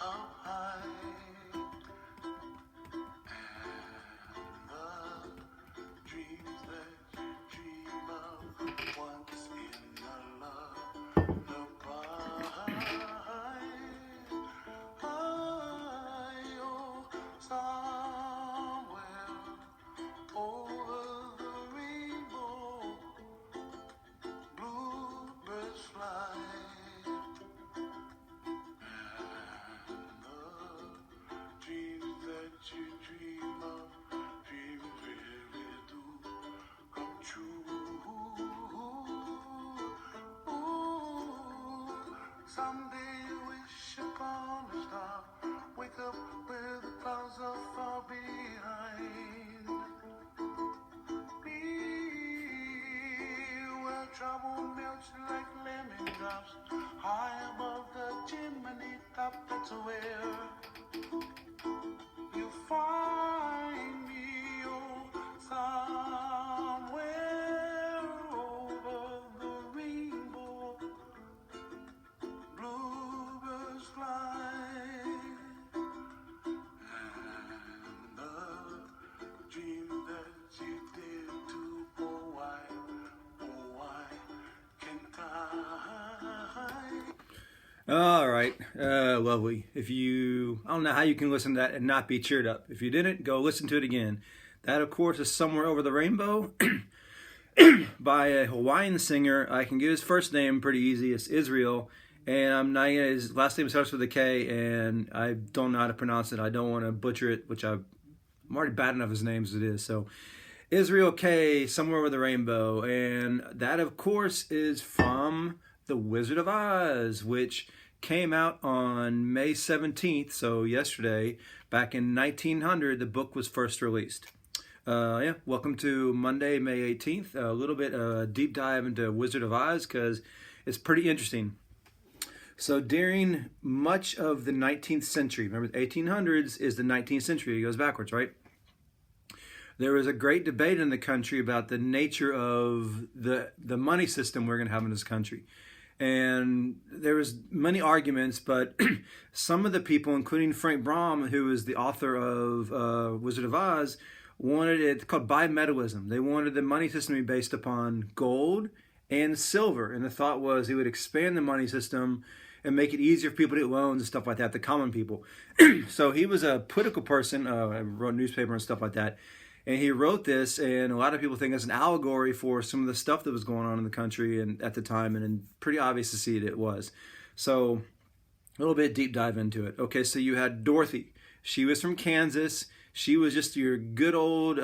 up high, and the dreams that you dream of once in a lullaby. Oh, somewhere over the rainbow, bluebirds fly, and the dreams that you dream of, dreams really do come true. Ooh, someday wish upon a star, wake up where the clouds are far behind. Be where trouble melts like lemon drops, high above the chimney top. That's where you find me. Oh, somewhere over the rainbow, bluebirds fly, and the dream that you did too. Oh, why can't I? All right, lovely. I don't know how you can listen to that and not be cheered up. If you didn't, go listen to it again. That, of course, is Somewhere Over the Rainbow by a Hawaiian singer. I can get his first name pretty easy. It's Israel. And I'm not gonna, his last name starts with a K, and I don't know how to pronounce it. I don't want to butcher it, which I'm already bad enough his name as it is. So, Israel K, Somewhere Over the Rainbow. And that, of course, is from The Wizard of Oz, which came out on May 17th, so yesterday, back in 1900, the book was first released. Welcome to Monday, May 18th. A little bit deep dive into Wizard of Oz because it's pretty interesting. So during much of the 19th century, remember the 1800s is the 19th century, it goes backwards, right? There was a great debate in the country about the nature of the money system we're going to have in this country. And there was many arguments, but some of the people, including Frank Baum, who is the author of Wizard of Oz, wanted it called bimetallism. They wanted the money system to be based upon gold and silver. And the thought was he would expand the money system and make it easier for people to get loans and stuff like that, the common people. So he was a political person, wrote newspaper and stuff like that. And he wrote this, and a lot of people think it's an allegory for some of the stuff that was going on in the country and at the time, and pretty obvious to see it was. So a little bit deep dive into it. Okay, so you had Dorothy. She was from Kansas. She was just your good old,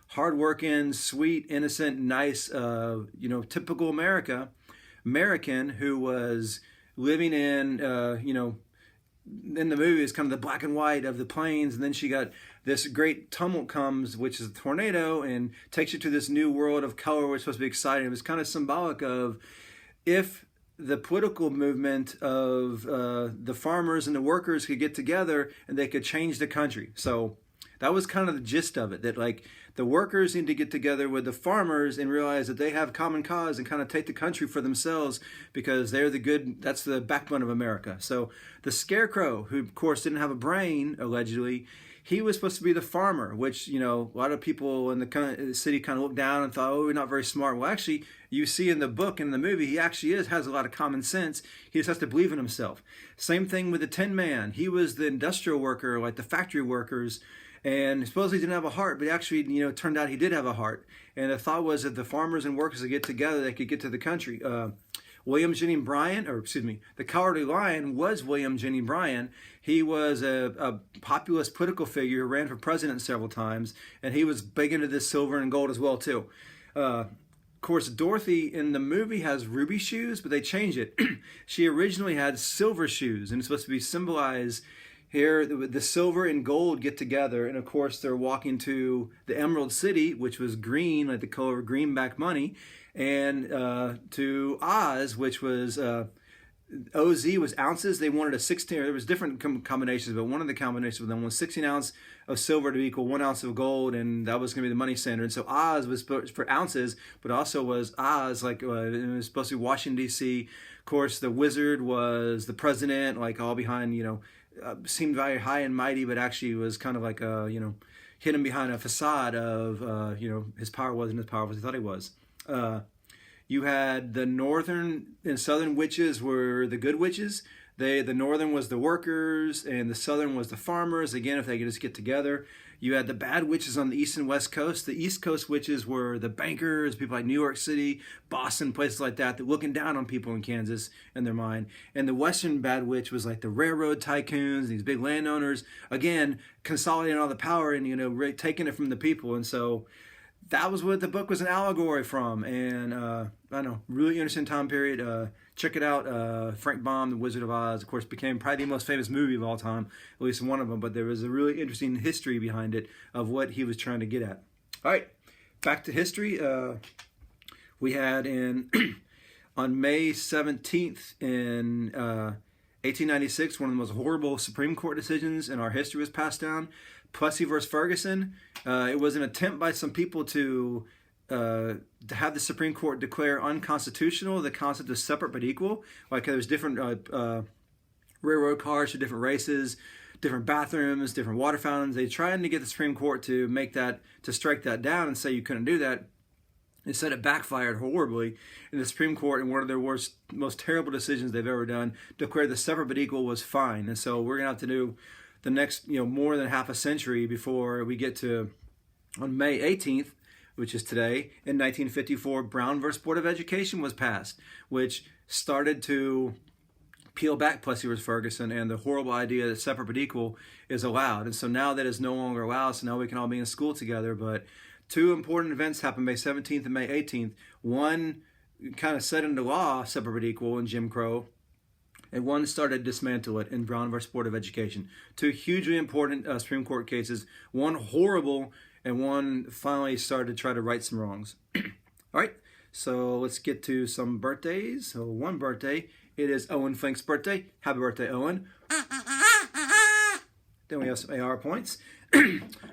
hardworking, sweet, innocent, nice, typical American who was living in, in the movie is kind of the black and white of the plains, and then she got this great tumult comes, which is a tornado, and takes you to this new world of color, which is supposed to be exciting. It was kind of symbolic of if the political movement of the farmers and the workers could get together and they could change the country. So that was kind of the gist of it, that like the workers need to get together with the farmers and realize that they have common cause and kind of take the country for themselves because they're that's the backbone of America. So the Scarecrow, who of course didn't have a brain, allegedly, he was supposed to be the farmer, which, a lot of people in the city kind of looked down and thought, oh, we're not very smart. Well, actually, you see in the book and in the movie, he actually has a lot of common sense. He just has to believe in himself. Same thing with the Tin Man. He was the industrial worker, like the factory workers, and supposedly he didn't have a heart, but actually, turned out he did have a heart. And the thought was that the farmers and workers would get together, they could get to the country. William Jennings Bryan, the Cowardly Lion was William Jennings Bryan. He was a populist political figure who ran for president several times, and he was big into this silver and gold as well, too. Of course, Dorothy in the movie has ruby shoes, but they changed it. She originally had silver shoes, and it's supposed to be symbolized here. The silver and gold get together, and of course, they're walking to the Emerald City, which was green, like the color of greenback money, and to Oz, which was OZ was ounces. They wanted a 16. There was different combinations, but one of the combinations with them was 16 ounce of silver to equal 1 ounce of gold, and that was going to be the money standard. And so Oz was for ounces, but also was Oz, like it was supposed to be Washington D.C. Of course, the wizard was the president, like all behind, seemed very high and mighty, but actually was kind of like hidden behind a facade of his power wasn't as powerful as he thought he was. You had the northern and southern witches were the good witches. The northern was the workers, and the southern was the farmers. Again, if they could just get together. You had the bad witches on the east and west coast. The east coast witches were the bankers, people like New York City, Boston, places like that looking down on people in Kansas in their mind. And the western bad witch was like the railroad tycoons, these big landowners, again, consolidating all the power and, taking it from the people. And so that was what the book was an allegory from. And I don't know, really interesting time period. Check it out. Frank Baum, The Wizard of Oz, of course, became probably the most famous movie of all time, at least one of them. But there was a really interesting history behind it of what he was trying to get at. All right, back to history. We had on May 17th in 1896, one of the most horrible Supreme Court decisions in our history was passed down. Plessy versus Ferguson. It was an attempt by some people to have the Supreme Court declare unconstitutional the concept of separate but equal. Like there's different railroad cars for different races, different bathrooms, different water fountains. They tried to get the Supreme Court to strike that down and say you couldn't do that. Instead, it backfired horribly, and the Supreme Court, in one of their most terrible decisions they've ever done, declared the separate but equal was fine. And so we're gonna have to do the next, more than half a century before we get to, on May 18th, which is today, in 1954, Brown versus Board of Education was passed, which started to peel back Plessy versus Ferguson and the horrible idea that separate but equal is allowed. And so now that is no longer allowed, so now we can all be in school together. But two important events happened May 17th and May 18th. One kind of set into law separate but equal in Jim Crow, and one started to dismantle it in Brown versus Board of Education. Two hugely important Supreme Court cases, one horrible, and one finally started to try to right some wrongs. All right, so let's get to some birthdays. So one birthday, it is Owen Flink's birthday. Happy birthday, Owen. Then we have some AR points.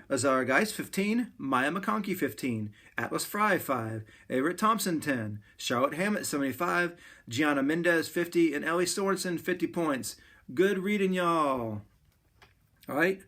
Azar Geis, 15. Maya McConkey, 15. Atlas Fry, 5. Everett Thompson, 10. Charlotte Hammett, 75. Gianna Mendez, 50. And Ellie Sorensen, 50 points. Good reading, y'all. All right,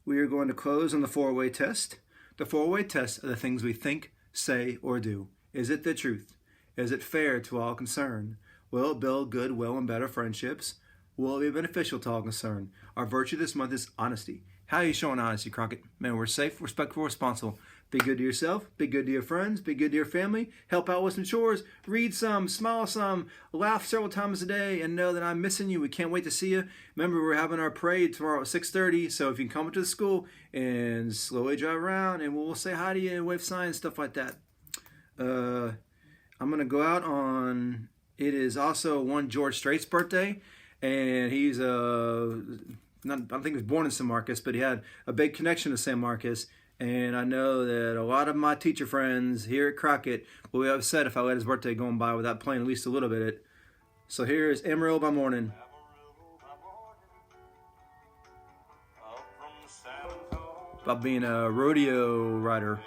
we are going to close on the four-way test. The four-way test are the things we think, say, or do. Is it the truth? Is it fair to all concerned? Will it build good, will, and better friendships? Will it be beneficial to all concerned? Our virtue this month is honesty. How are you showing honesty, Crockett? Man, we're safe, respectful, responsible. Be good to yourself. Be good to your friends. Be good to your family. Help out with some chores. Read some. Smile some. Laugh several times a day. And know that I'm missing you. We can't wait to see you. Remember, we're having our parade tomorrow at 6:30. So if you can come to the school and slowly drive around, and we'll say hi to you and wave signs, stuff like that. I'm going to go out on... It is also one George Strait's birthday. And he's I don't think he was born in San Marcos, but he had a big connection to San Marcos. And I know that a lot of my teacher friends here at Crockett will be upset if I let his birthday go by without playing at least a little bit of it. So here's Amarillo by Morning. About being a rodeo rider.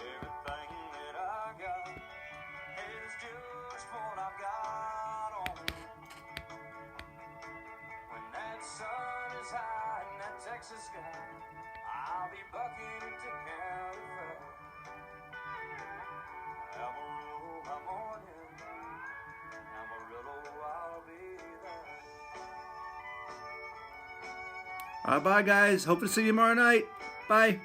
I'll be bucking to County Fair. Amarillo by morning, Amarillo, I'll be there. All right, bye, guys. Hope to see you tomorrow night. Bye.